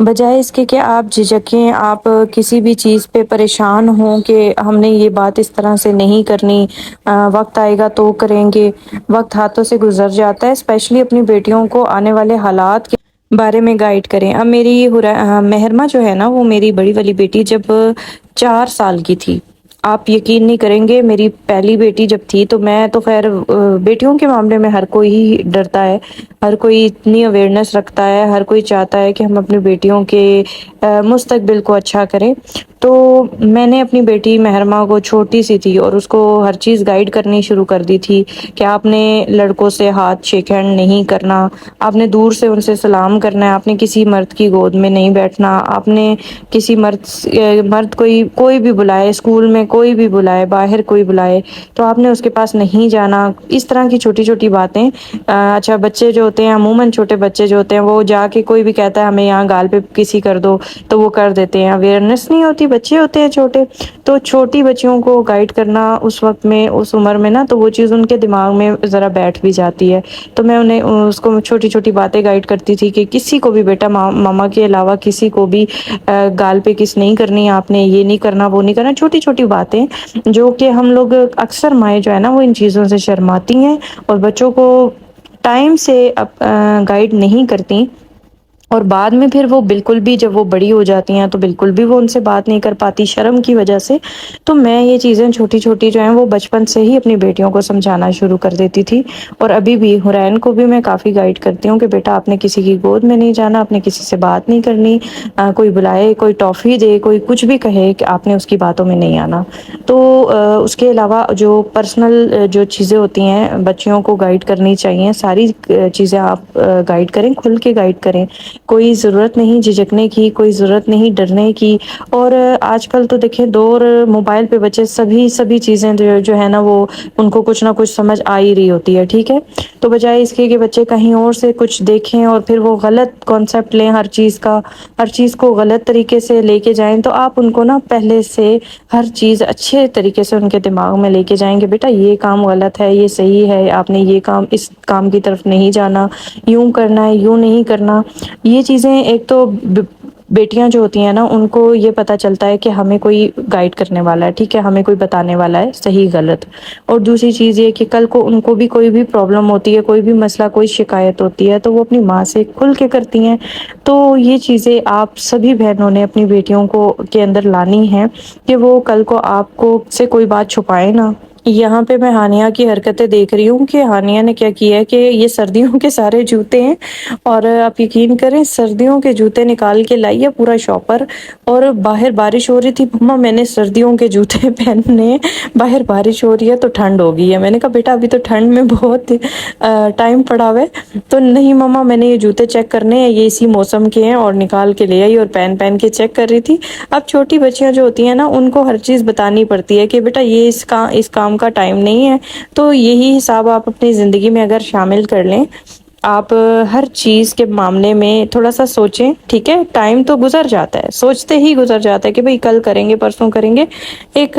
بجائے اس کے کہ آپ جھجکیں، آپ کسی بھی چیز پہ پریشان ہوں کہ ہم نے یہ بات اس طرح سے نہیں کرنی، وقت آئے گا تو کریں گے، وقت ہاتھوں سے گزر جاتا ہے۔ اسپیشلی اپنی بیٹیوں کو آنے والے حالات کے بارے میں گائیڈ کریں۔ اب میری مہرمہ جو ہے نا، وہ میری بڑی والی بیٹی جب 4 سال کی تھی، آپ یقین نہیں کریں گے، میری پہلی بیٹی جب تھی تو میں تو خیر بیٹیوں کے معاملے میں ہر کوئی ہی ڈرتا ہے، ہر کوئی اتنی اویئرنیس رکھتا ہے، ہر کوئی چاہتا ہے کہ ہم اپنی بیٹیوں کے مستقبل کو اچھا کریں۔ تو میں نے اپنی بیٹی مہرمہ کو، چھوٹی سی تھی، اور اس کو ہر چیز گائیڈ کرنی شروع کر دی تھی کہ آپ نے لڑکوں سے ہاتھ شیک ہینڈ نہیں کرنا، آپ نے دور سے ان سے سلام کرنا ہے، آپ نے کسی مرد کی گود میں نہیں بیٹھنا، آپ نے کسی مرد کوئی بھی بلائے، اسکول میں کوئی بھی بلائے، باہر کوئی بلائے تو آپ نے اس کے پاس نہیں جانا۔ اس طرح کی چھوٹی چھوٹی باتیں۔ اچھا، بچے جو ہوتے ہیں، عموماً چھوٹے بچے جو ہوتے ہیں، وہ جا کے کوئی بھی کہتا ہے ہمیں یہاں گال پہ کسی کر دو تو وہ کر دیتے ہیں، اویئرنیس نہیں ہوتی، بچے ہوتے ہیں چھوٹے۔ تو چھوٹی بچیوں کو گائیڈ کرنا اس وقت میں، اس عمر میں نا، تو وہ چیز ان کے دماغ میں ذرا بیٹھ بھی جاتی ہے۔ تو میں انہیں اس کو چھوٹی چھوٹی باتیں گائیڈ کرتی تھی کہ کسی کو بھی بیٹا، ماما کے علاوہ کسی کو بھی گال پہ کس نہیں کرنی، آپ نے یہ نہیں کرنا، وہ نہیں کرنا، چھوٹی چھوٹی باتیں جو کہ ہم لوگ اکثر مائیں جو ہے نا وہ ان چیزوں سے شرماتی ہیں اور بچوں کو ٹائم سے گائیڈ نہیں کرتی، اور بعد میں پھر وہ بالکل بھی جب وہ بڑی ہو جاتی ہیں تو بالکل بھی وہ ان سے بات نہیں کر پاتی شرم کی وجہ سے۔ تو میں یہ چیزیں چھوٹی چھوٹی جو ہیں وہ بچپن سے ہی اپنی بیٹیوں کو سمجھانا شروع کر دیتی تھی، اور ابھی بھی حرین کو بھی میں کافی گائیڈ کرتی ہوں کہ بیٹا آپ نے کسی کی گود میں نہیں جانا، آپ نے کسی سے بات نہیں کرنی، کوئی بلائے، کوئی ٹافی دے، کوئی کچھ بھی کہے کہ آپ نے اس کی باتوں میں نہیں آنا۔ تو اس کے علاوہ جو پرسنل جو چیزیں ہوتی ہیں بچیوں کو گائیڈ کرنی چاہیے، ساری چیزیں آپ گائیڈ کریں، کھل کے گائیڈ کریں، کوئی ضرورت نہیں جھجکنے کی، کوئی ضرورت نہیں ڈرنے کی۔ اور آج کل تو دیکھیں دور موبائل پہ بچے سبھی چیزیں جو ہے نا وہ ان کو کچھ نہ کچھ سمجھ آ ہی رہی ہوتی ہے، ٹھیک ہے؟ تو بجائے اس کے کہ بچے کہیں اور سے کچھ دیکھیں اور پھر وہ غلط کانسیپٹ لیں ہر چیز کا، ہر چیز کو غلط طریقے سے لے کے جائیں، تو آپ ان کو نا پہلے سے ہر چیز اچھے طریقے سے ان کے دماغ میں لے کے جائیں گے، بیٹا یہ کام غلط ہے، یہ صحیح ہے، آپ نے یہ کام، اس کام کی طرف نہیں جانا، یوں کرنا ہے، یوں نہیں کرنا۔ یہ چیزیں ایک تو بیٹیاں جو ہوتی ہیں نا ان کو یہ پتا چلتا ہے کہ ہمیں کوئی گائیڈ کرنے والا ہے، ٹھیک ہے، ہمیں کوئی بتانے والا ہے صحیح غلط۔ اور دوسری چیز یہ کہ کل کو ان کو بھی کوئی بھی پرابلم ہوتی ہے، کوئی بھی مسئلہ، کوئی شکایت ہوتی ہے تو وہ اپنی ماں سے کھل کے کرتی ہیں۔ تو یہ چیزیں آپ سبھی بہنوں نے اپنی بیٹیوں کو کے اندر لانی ہے کہ وہ کل کو آپ کو سے کوئی بات چھپائے نا۔ یہاں پہ میں ہانیہ کی حرکتیں دیکھ رہی ہوں کہ ہانیہ نے کیا کیا ہے کہ یہ سردیوں کے سارے جوتے ہیں، اور آپ یقین کریں سردیوں کے جوتے نکال کے لائی ہے پورا شاپر، اور باہر بارش ہو رہی تھی، مما میں نے سردیوں کے جوتے پہننے، باہر بارش ہو رہی ہے تو ٹھنڈ ہو گئی ہے۔ میں نے کہا بیٹا ابھی تو ٹھنڈ میں بہت ٹائم پڑا ہوا ہے، تو نہیں مما میں نے یہ جوتے چیک کرنے ہیں، یہ اسی موسم کے ہیں، اور نکال کے لے آئی اور پہن کے چیک کر رہی تھی۔ اب چھوٹی بچیاں جو ہوتی ہیں نا ان کو ہر چیز بتانی پڑتی ہے کہ بیٹا یہ اس کام کا ٹائم نہیں ہے۔ تو یہی حساب آپ اپنی زندگی میں اگر شامل کر لیں، آپ ہر چیز کے معاملے میں تھوڑا سا سوچیں، ٹھیک ہے؟ ٹائم تو گزر جاتا ہے، سوچتے ہی گزر جاتا ہے کہ بھئی کل کریں گے، پرسوں کریں گے۔ ایک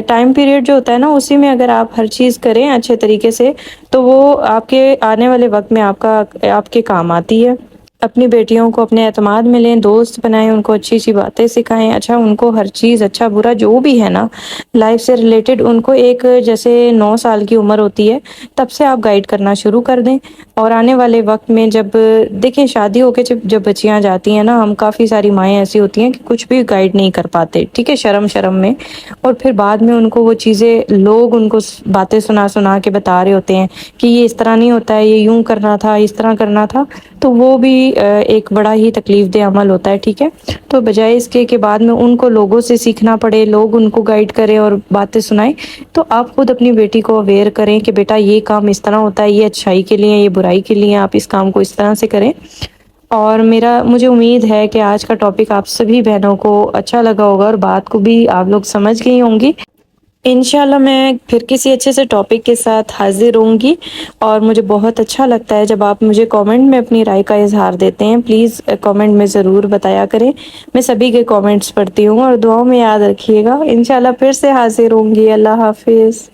ٹائم پیریڈ جو ہوتا ہے نا اسی میں اگر آپ ہر چیز کریں اچھے طریقے سے تو وہ آپ کے آنے والے وقت میں آپ کے کام آتی ہے۔ اپنی بیٹیوں کو اپنے اعتماد میں لیں، دوست بنائیں، ان کو اچھی اچھی باتیں سکھائیں، اچھا ان کو ہر چیز اچھا برا جو بھی ہے نا لائف سے ریلیٹڈ ان کو ایک جیسے 9 سال کی عمر ہوتی ہے تب سے آپ گائیڈ کرنا شروع کر دیں۔ اور آنے والے وقت میں جب دیکھیں شادی ہو کے جب بچیاں جاتی ہیں نا، ہم کافی ساری مائیں ایسی ہوتی ہیں کہ کچھ بھی گائیڈ نہیں کر پاتے، ٹھیک ہے، شرم میں، اور پھر بعد میں ان کو وہ چیزیں لوگ ان کو باتیں سنا کے بتا رہے ہوتے ہیں کہ یہ اس طرح نہیں ہوتا ہے، یہ یوں کرنا تھا، اس طرح کرنا تھا، تو وہ بھی ایک بڑا ہی تکلیف دہ عمل ہوتا ہے، ٹھیک ہے؟ تو بجائے اس کے بعد میں ان کو لوگوں سے سیکھنا پڑے، لوگ ان کو گائیڈ کریں اور باتیں سنائیں، تو آپ خود اپنی بیٹی کو اویئر کریں کہ بیٹا یہ کام اس طرح ہوتا ہے، یہ اچھائی کے لیے، یہ برائی کے لیے، آپ اس کام کو اس طرح سے کریں۔ اور مجھے امید ہے کہ آج کا ٹاپک آپ سبھی بہنوں کو اچھا لگا ہوگا اور بات کو بھی آپ لوگ سمجھ گئی ہوں گی۔ انشاءاللہ میں پھر کسی اچھے سے ٹاپک کے ساتھ حاضر ہوں گی، اور مجھے بہت اچھا لگتا ہے جب آپ مجھے کامنٹ میں اپنی رائے کا اظہار دیتے ہیں، پلیز کامنٹ میں ضرور بتایا کریں، میں سبھی کے کامنٹس پڑھتی ہوں، اور دعاؤں میں یاد رکھیے گا۔ انشاءاللہ پھر سے حاضر ہوں گی۔ اللہ حافظ۔